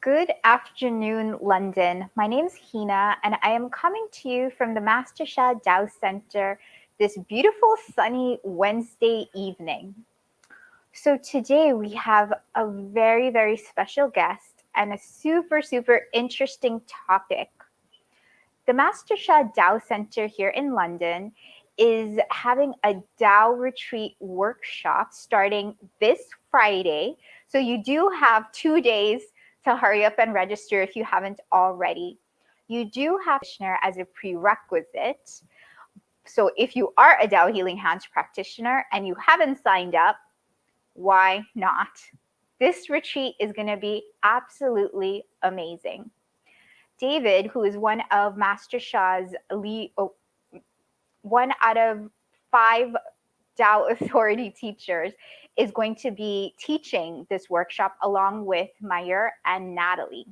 Good afternoon, London. My name is Hina, and I am coming to you from the Master Sha Tao Center this beautiful sunny Wednesday evening. So today we have a very, very special guest and a super, super interesting topic. The Master Sha Tao Center here in London is having a Tao retreat workshop starting this Friday. So you do have 2 days to hurry up and register if you haven't already. You do have Practitioner as a prerequisite. So if you are a Tao Healing Hands practitioner and you haven't signed up, why not? This retreat is going to be absolutely amazing. David, who is one of Master Sha's one out of 5 Tao authority teachers, is going to be teaching this workshop along with Meyer and Natalie.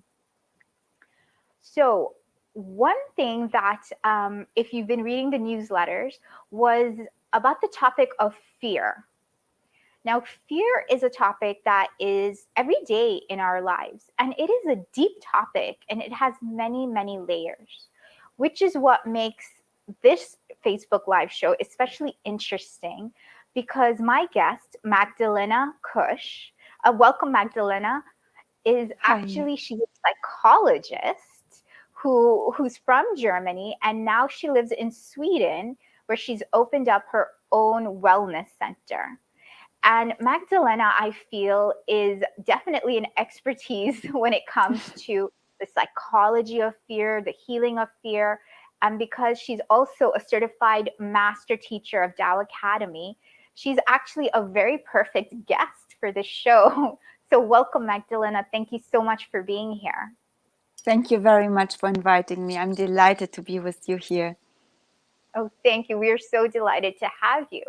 So one thing that, if you've been reading the newsletters, was about the topic of fear. Now, fear is a topic that is every day in our lives, and it is a deep topic, and it has many, many layers, which is what makes this Facebook Live show especially interesting, because my guest, Magdalena Kusch, welcome Magdalena, is actually, she's a psychologist who's from Germany, and now she lives in Sweden, where she's opened up her own wellness center. And Magdalena, I feel, is definitely an expertise when it comes to the psychology of fear, the healing of fear. And because she's also a certified master teacher of Tao Academy, she's actually a very perfect guest for this show. So welcome, Magdalena. Thank you so much for being here. Thank you very much for inviting me. I'm delighted to be with you here. Oh, thank you. We are so delighted to have you.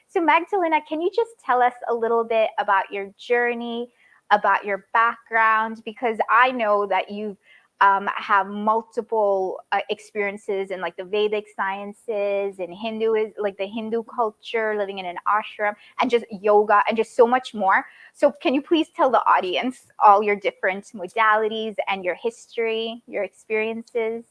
So Magdalena, can you just tell us a little bit about your journey, about your background? Because I know that you have multiple experiences in like the Vedic sciences and Hinduism, like the Hindu culture, living in an ashram, and just yoga and just so much more. So can you please tell the audience all your different modalities and your history, your experiences?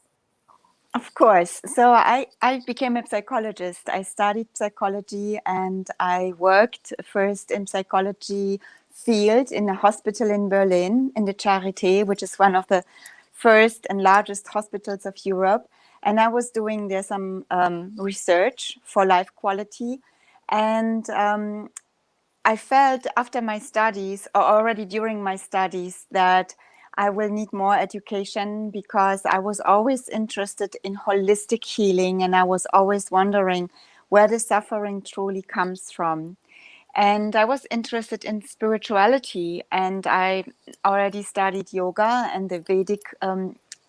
Of course. So I became a psychologist. I studied psychology and I worked first in psychology field in a hospital in Berlin, in the Charité, which is one of the first and largest hospitals of Europe. And I was doing there some research for life quality. And I felt after my studies, or already during my studies, that I will need more education, because I was always interested in holistic healing, and I was always wondering where the suffering truly comes from. And I was interested in spirituality, and I already studied yoga and the Vedic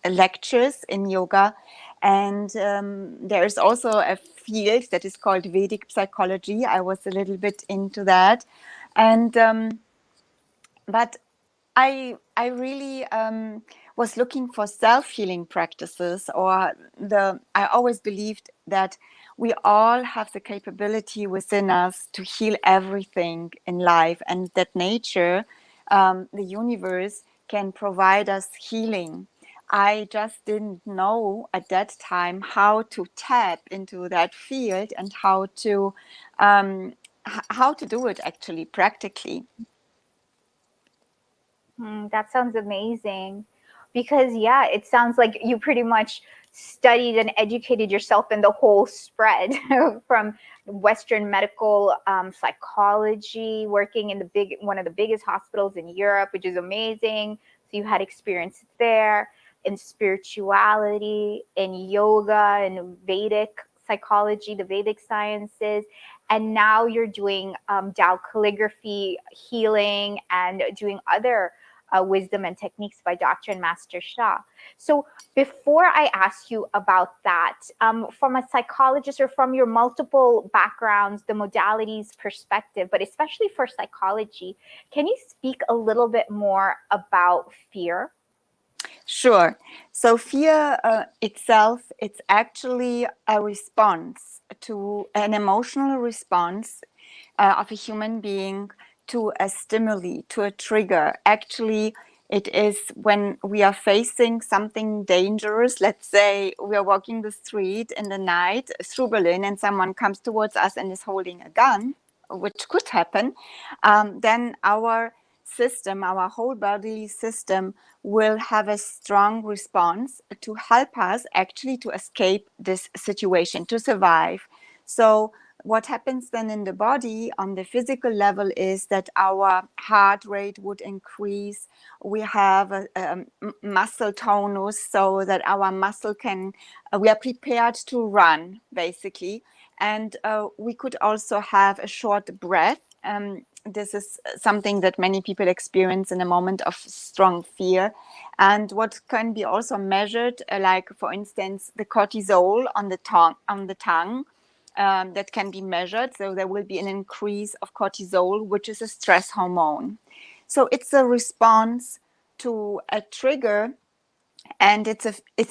lectures in yoga. And there is also a field that is called Vedic psychology. I was a little bit into that. And but I really was looking for self-healing practices, or I always believed that we all have the capability within us to heal everything in life, and that nature, the universe, can provide us healing. I just didn't know at that time how to tap into that field and how to do it actually practically. That sounds amazing, because yeah, it sounds like you pretty much studied and educated yourself in the whole spread from Western medical psychology, working in one of the biggest hospitals in Europe, which is amazing. So you had experience there, in spirituality, in yoga, and Vedic psychology, the Vedic sciences. And now you're doing Tao calligraphy, healing, and doing other wisdom and techniques by Dr. and Master Sha. So before I ask you about that, from a psychologist or from your multiple backgrounds, the modalities perspective, but especially for psychology, can you speak a little bit more about fear? Sure. So fear itself, it's actually a response to an emotional response of a human being to a stimuli, to a trigger. Actually, It is when we are facing something dangerous. Let's say we are walking the street in the night through Berlin and someone comes towards us and is holding a gun, which could happen. Then our system, our whole bodily system, will have a strong response to help us actually to escape this situation, to survive. So what happens then in the body on the physical level is that our heart rate would increase. We have a muscle tonus, so that our muscle can, we are prepared to run, basically. And we could also have a short breath. This is something that many people experience in a moment of strong fear. And what can be also measured, like for instance, the cortisol on the tongue, that can be measured. So there will be an increase of cortisol, which is a stress hormone. So it's a response to a trigger, and it's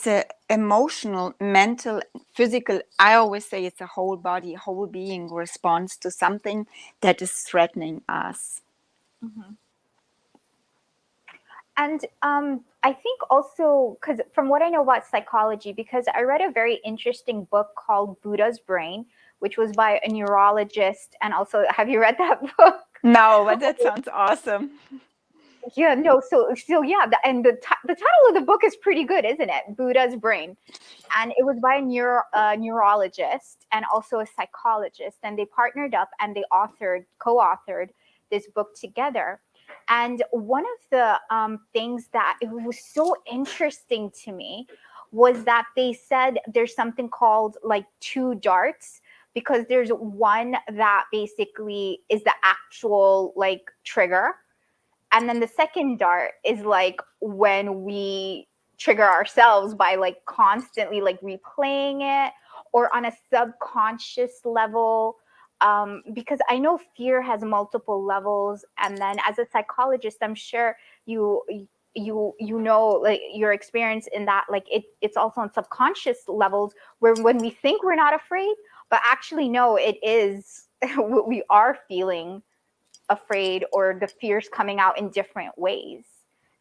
a emotional, mental, physical. I always say it's a whole body, whole being response to something that is threatening us. Mm-hmm. And I think also, because from what I know about psychology, because I read a very interesting book called Buddha's Brain, which was by a neurologist. And also, have you read that book? No, but that sounds awesome. Yeah, no. So yeah, and the title of the book is pretty good, isn't it? Buddha's Brain, and it was by a neurologist and also a psychologist, and they partnered up and they co-authored this book together. And one of the things that it was so interesting to me was that they said there's something called like two darts, because there's one that basically is the actual like trigger, and then the second dart is like when we trigger ourselves by like constantly like replaying it, or on a subconscious level. Because I know fear has multiple levels, and then as a psychologist, I'm sure you you know like your experience in that, like it's also on subconscious levels, where when we think we're not afraid, but actually no, it is what we are feeling afraid, or the fears coming out in different ways.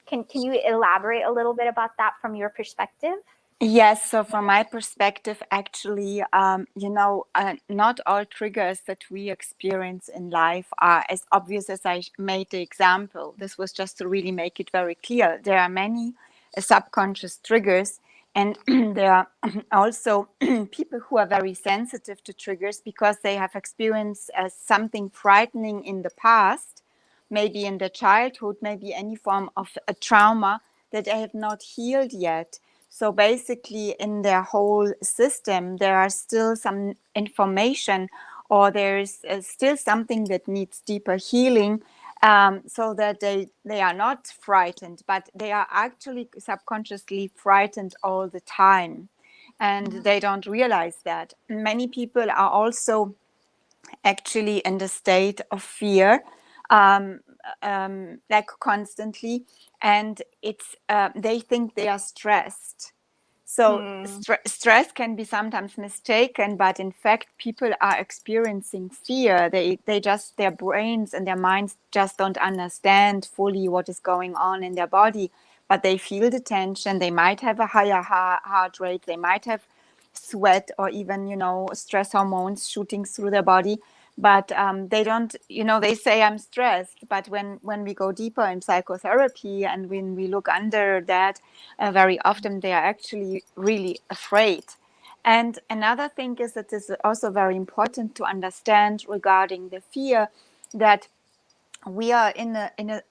Can you elaborate a little bit about that from your perspective? Yes, so from my perspective, actually, not all triggers that we experience in life are as obvious as I made the example. This was just to really make it very clear. There are many subconscious triggers, and there are also people who are very sensitive to triggers because they have experienced something frightening in the past, maybe in their childhood, maybe any form of a trauma that they have not healed yet. So basically, in their whole system, there are still some information, or there's still something that needs deeper healing, so that they are not frightened, but they are actually subconsciously frightened all the time. And they don't realize that. Many people are also actually in the state of fear, um, like constantly, and it's they think they are stressed. So Hmm. stress can be sometimes mistaken, but in fact, people are experiencing fear. They just, their brains and their minds just don't understand fully what is going on in their body, but they feel the tension. They might have a higher heart rate. They might have sweat, or even, stress hormones shooting through their body. But they don't, they say I'm stressed. But when we go deeper in psychotherapy and when we look under that, very often they are actually really afraid. And another thing is that it's also very important to understand regarding the fear, that we are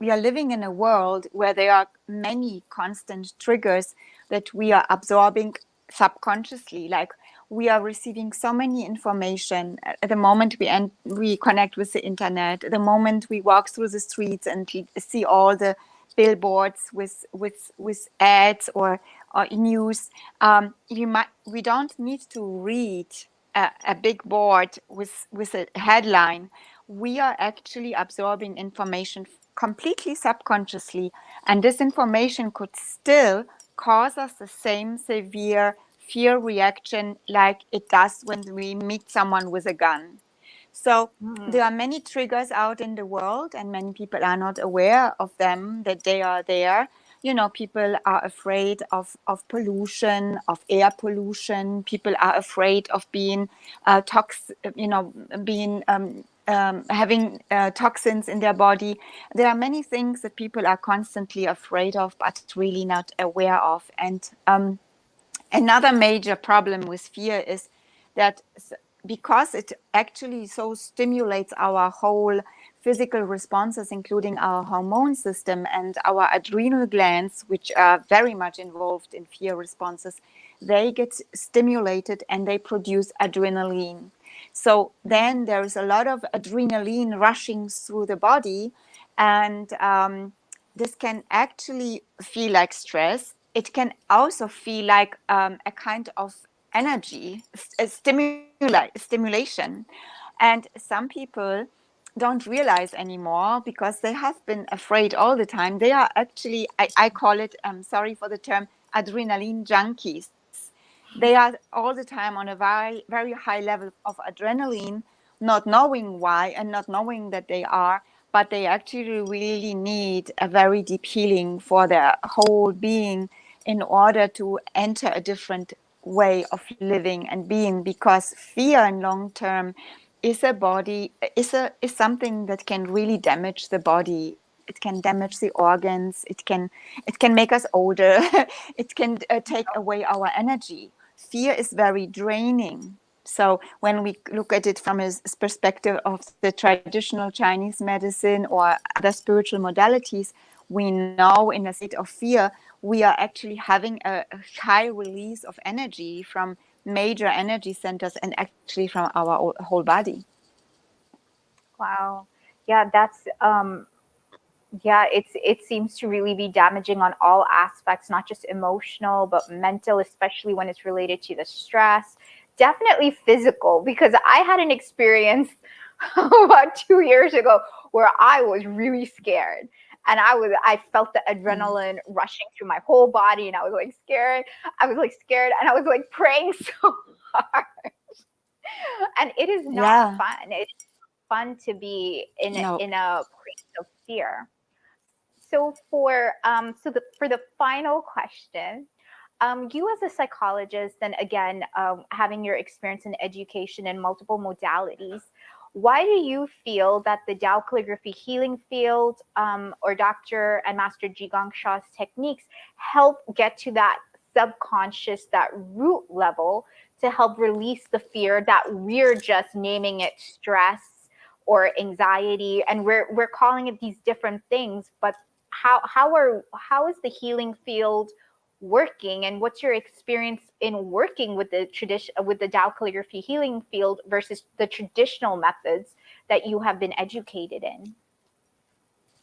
we are living in a world where there are many constant triggers that we are absorbing subconsciously. Like, we are receiving so many information at the moment we connect with the internet, the moment we walk through the streets and see all the billboards with ads or news. We don't need to read a big board with a headline. We are actually absorbing information completely subconsciously, and this information could still cause us the same severe fear reaction like it does when we meet someone with a gun. So Mm. there are many triggers out in the world, and many people are not aware of them, that they are there. People are afraid of pollution, of air pollution. People are afraid of being being having toxins in their body. There are many things that people are constantly afraid of, but really not aware of. And another major problem with fear is that because it actually so stimulates our whole physical responses, including our hormone system and our adrenal glands, which are very much involved in fear responses, they get stimulated and they produce adrenaline. So then there is a lot of adrenaline rushing through the body, and this can actually feel like stress. It can also feel like a kind of energy, stimulation. And some people don't realize anymore, because they have been afraid all the time. They are actually, I call it, sorry for the term, adrenaline junkies. They are all the time on a very, very high level of adrenaline, not knowing why and not knowing that they are, but they actually really need a very deep healing for their whole being in order to enter a different way of living and being, because fear in long term is something that can really damage the body. It can damage the organs. It can make us older. It can take away our energy. Fear is very draining. So when we look at it from a perspective of the traditional Chinese medicine or other spiritual modalities, we know in a state of fear, we are actually having a high release of energy from major energy centers and actually from our whole body. Wow. Yeah, that's yeah, it seems to really be damaging on all aspects, not just emotional, but mental, especially when it's related to the stress. Definitely physical, because I had an experience about 2 years ago where I was really scared. And I felt the Mm. adrenaline rushing through my whole body, and I was like scared. I was like scared, and I was like praying so hard. And it is not Yeah. fun. It's fun to be No. in a place of fear. So for the final question, you as a psychologist, and again, having your experience in education in multiple modalities, why do you feel that the Tao calligraphy healing field, or Dr. and Master Jigong Shaw's techniques help get to that subconscious, that root level, to help release the fear that we're just naming it stress or anxiety, and we're calling it these different things, but how is the healing field working, and what's your experience in working with the tradition, with the Tao calligraphy healing field versus the traditional methods that you have been educated in?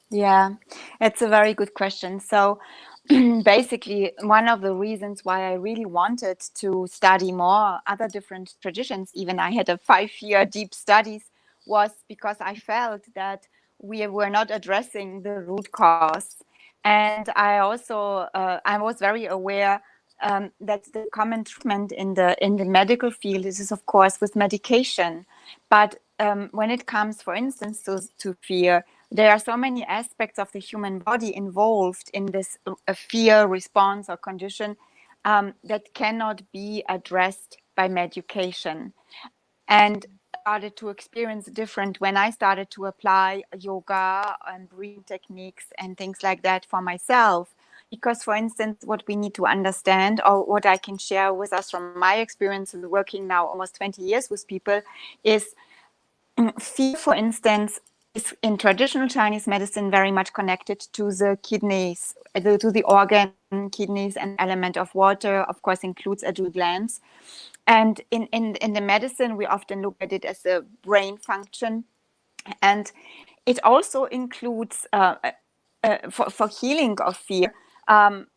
Yeah, it's a very good question. So basically, one of the reasons why I really wanted to study more other different traditions, even I had a 5-year deep studies, was because I felt that we were not addressing the root cause. And I was very aware that the common treatment in the medical field is of course with medication. But when it comes, for instance, to fear, there are so many aspects of the human body involved in this fear response or condition that cannot be addressed by medication. And started to experience different when I started to apply yoga and breathing techniques and things like that for myself. Because, for instance, what we need to understand, or what I can share with us from my experience working now almost 20 years with people, is fear, for instance, is in traditional Chinese medicine very much connected to the kidneys, to the organ, kidneys, and the element of water, of course, includes adrenal glands. And in the medicine, we often look at it as a brain function. And it also includes, for healing of fear, um,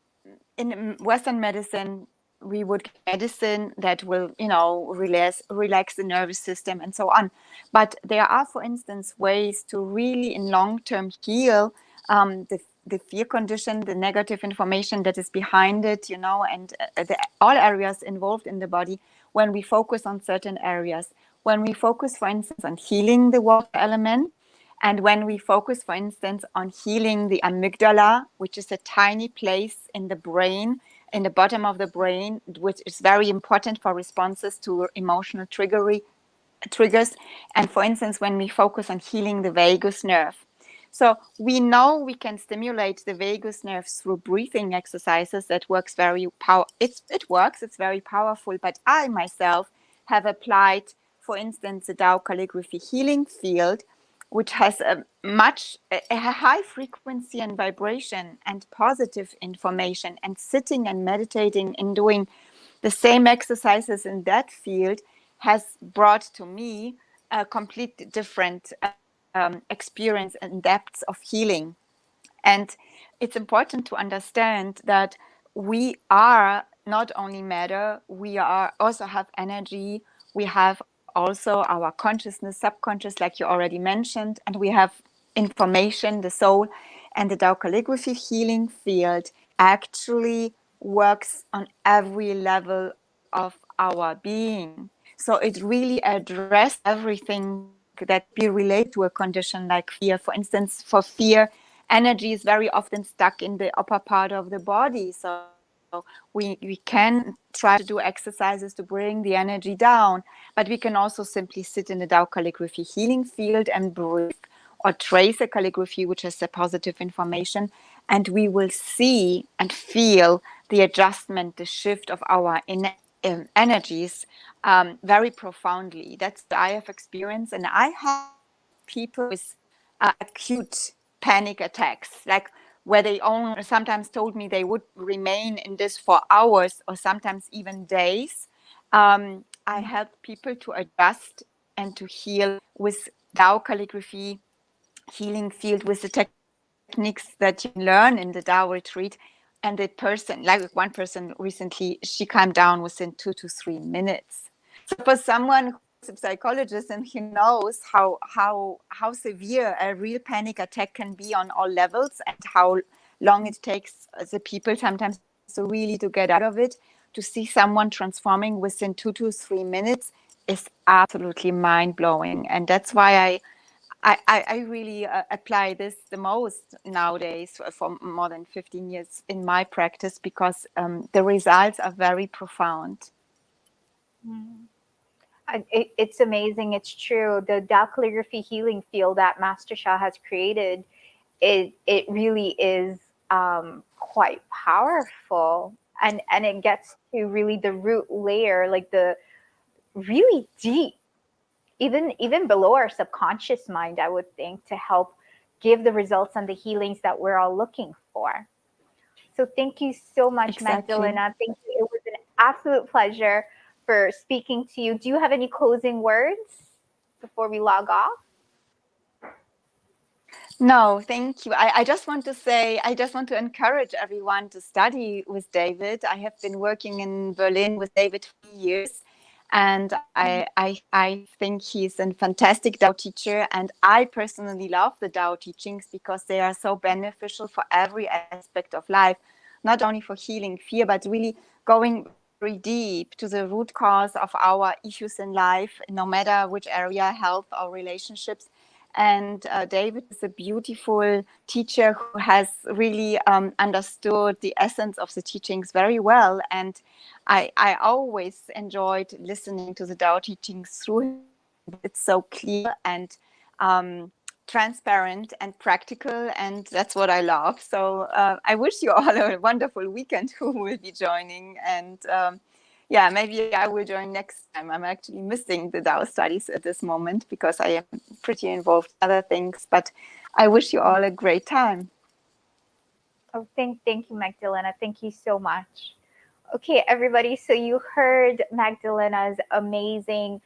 in Western medicine, we would get medicine that will, relax the nervous system and so on. But there are, for instance, ways to really, in long term, heal the fear condition, the negative information that is behind it, and all areas involved in the body when we focus on certain areas. when we focus, for instance, on healing the water element, and when we focus, for instance, on healing the amygdala, which is a tiny place in the brain, in the bottom of the brain, which is very important for responses to emotional triggers. And for instance, when we focus on healing the vagus nerve. So we know we can stimulate the vagus nerve through breathing exercises. That works it works, it's very powerful. But I myself have applied, for instance, the Tao calligraphy healing field, which has a high frequency and vibration and positive information. And sitting and meditating and doing the same exercises in that field has brought to me a complete different experience and depths of healing. And it's important to understand that we are not only matter, we are also have energy. We have also our consciousness, subconscious, like you already mentioned, and we have information, the soul. And the Tao calligraphy healing field actually works on every level of our being. So it really addresses everything that could be related to a condition like fear. For instance, for fear, energy is very often stuck in the upper part of the body. So we can try to do exercises to bring the energy down, but we can also simply sit in the Tao calligraphy healing field and breathe or trace a calligraphy, which is the positive information, and we will see and feel the adjustment, the shift of our energies very profoundly. That's what I have experienced. And I have people with acute panic attacks, like where they sometimes told me they would remain in this for hours or sometimes even days. I help people to adjust and to heal with Tao calligraphy healing field, with the techniques that you can learn in the Tao retreat. And the person, like one person recently, she calmed down within 2 to 3 minutes. So for someone who's a psychologist and he knows how severe a real panic attack can be on all levels, and how long it takes the people sometimes to really to get out of it, to see someone transforming within 2 to 3 minutes is absolutely mind-blowing. And that's why I really apply this the most nowadays for more than 15 years in my practice, because the results are very profound. It's amazing. It's true. The Tao calligraphy healing field that Master Sha has created, it really is quite powerful, and it gets to really the root layer, like the really deep, even below our subconscious mind, I would think, to help give the results and the healings that we're all looking for. So thank you so much, Exactly. Magdalena. Thank you. It was an absolute pleasure for speaking to you. Do you have any closing words before we log off? No, thank you. I just want to say, I just want to encourage everyone to study with David. I have been working in Berlin with David for years, and I think he's a fantastic Tao teacher. And I personally love the Tao teachings because they are so beneficial for every aspect of life, not only for healing fear, but really going very deep to the root cause of our issues in life, no matter which area, health or relationships. And David is a beautiful teacher who has really understood the essence of the teachings very well. And I always enjoyed listening to the Tao teachings through him, because it's so clear and transparent and practical. And that's what I love. So I wish you all a wonderful weekend who will be joining. And yeah, maybe I will join next time. I'm actually missing the Tao studies at this moment because I am pretty involved in other things, but I wish you all a great time. Oh, thank you, Magdalena. Thank you so much. Okay, everybody. So you heard Magdalena's amazing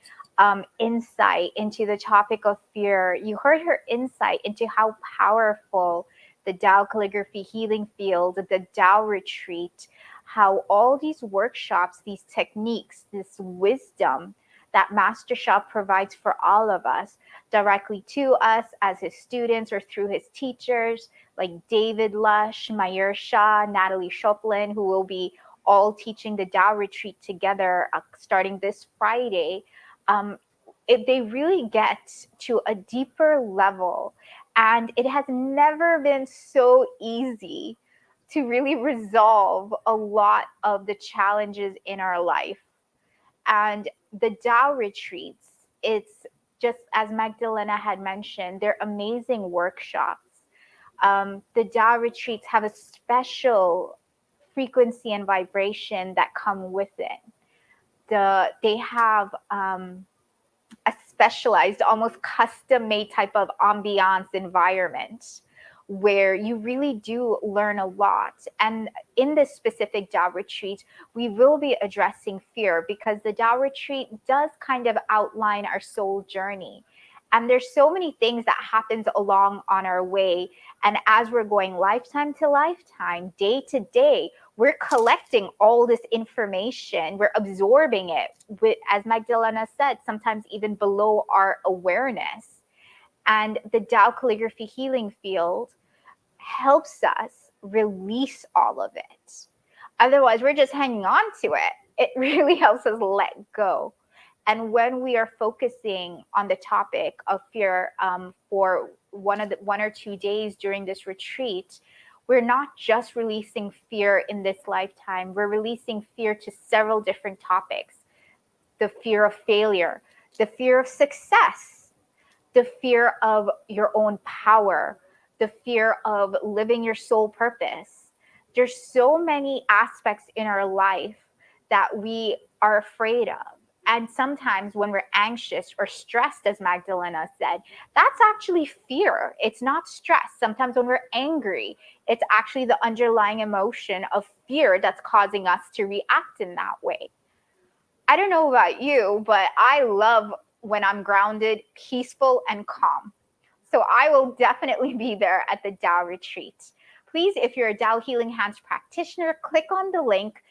insight into the topic of fear. You heard her insight into how powerful the Tao calligraphy healing field, the Tao retreat, how all these workshops, these techniques, this wisdom that Master Sha provides for all of us, directly to us as his students or through his teachers like David Lush, Mayer Shah, Natalie Choplin, who will be all teaching the Tao retreat together starting this Friday. Um, they really get to a deeper level. And it has never been so easy to really resolve a lot of the challenges in our life. And the Tao retreats, it's just as Magdalena had mentioned, they're amazing workshops. The Tao retreats have a special frequency and vibration that come with it. They have a specialized, almost custom made type of ambiance environment where you really do learn a lot. And in this specific Tao retreat, we will be addressing fear because the Tao retreat does kind of outline our soul journey. And there's so many things that happens along on our way. And as we're going lifetime to lifetime, day to day, we're collecting all this information, we're absorbing it with, as Magdalena said, sometimes even below our awareness. And the Tao calligraphy healing field helps us release all of it. Otherwise, we're just hanging on to it. It really helps us let go. And when we are focusing on the topic of fear for one or 2 days during this retreat, we're not just releasing fear in this lifetime, we're releasing fear to several different topics. The fear of failure, the fear of success, the fear of your own power, the fear of living your soul purpose. There's so many aspects in our life that we are afraid of. And sometimes when we're anxious or stressed, as Magdalena said, that's actually fear. It's not stress. Sometimes when we're angry, it's actually the underlying emotion of fear that's causing us to react in that way. I don't know about you, but I love when I'm grounded, peaceful, and calm. So I will definitely be there at the Tao retreat. Please, if you're a Tao Healing Hands practitioner, click on the link.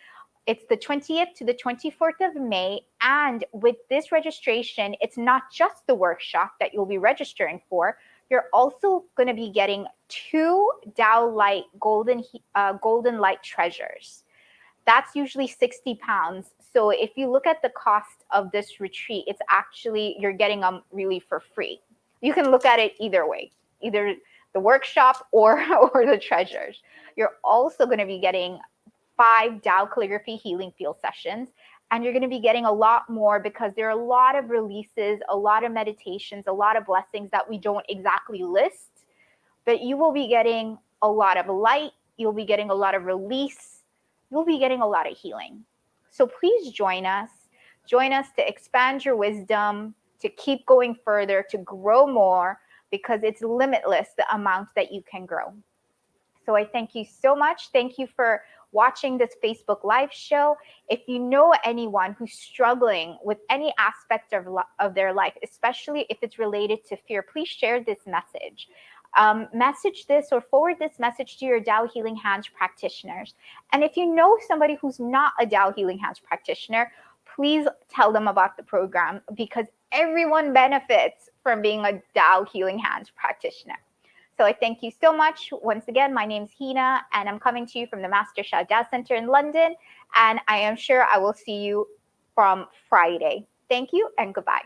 It's the 20th to the 24th of May. And with this registration, it's not just the workshop that you'll be registering for. You're also going to be getting 2 Tao Light golden light treasures. That's usually 60 pounds. So if you look at the cost of this retreat, it's actually, you're getting them really for free. You can look at it either way, either the workshop or the treasures. You're also going to be getting 5 Tao calligraphy healing field sessions. And you're going to be getting a lot more because there are a lot of releases, a lot of meditations, a lot of blessings that we don't exactly list. But you will be getting a lot of light. You'll be getting a lot of release. You'll be getting a lot of healing. So please join us. Join us to expand your wisdom, to keep going further, to grow more, because it's limitless the amount that you can grow. So I thank you so much. Thank you for watching this Facebook Live show. If you know anyone who's struggling with any aspect of their life, especially if it's related to fear, please share this message. Message this or forward this message to your Tao Healing Hands practitioners. And if you know somebody who's not a Tao Healing Hands practitioner, please tell them about the program, because everyone benefits from being a Tao Healing Hands practitioner. So I thank you so much. Once again, my name's Hina, and I'm coming to you from the Master Sha Tao Center in London. And I am sure I will see you from Friday. Thank you and goodbye.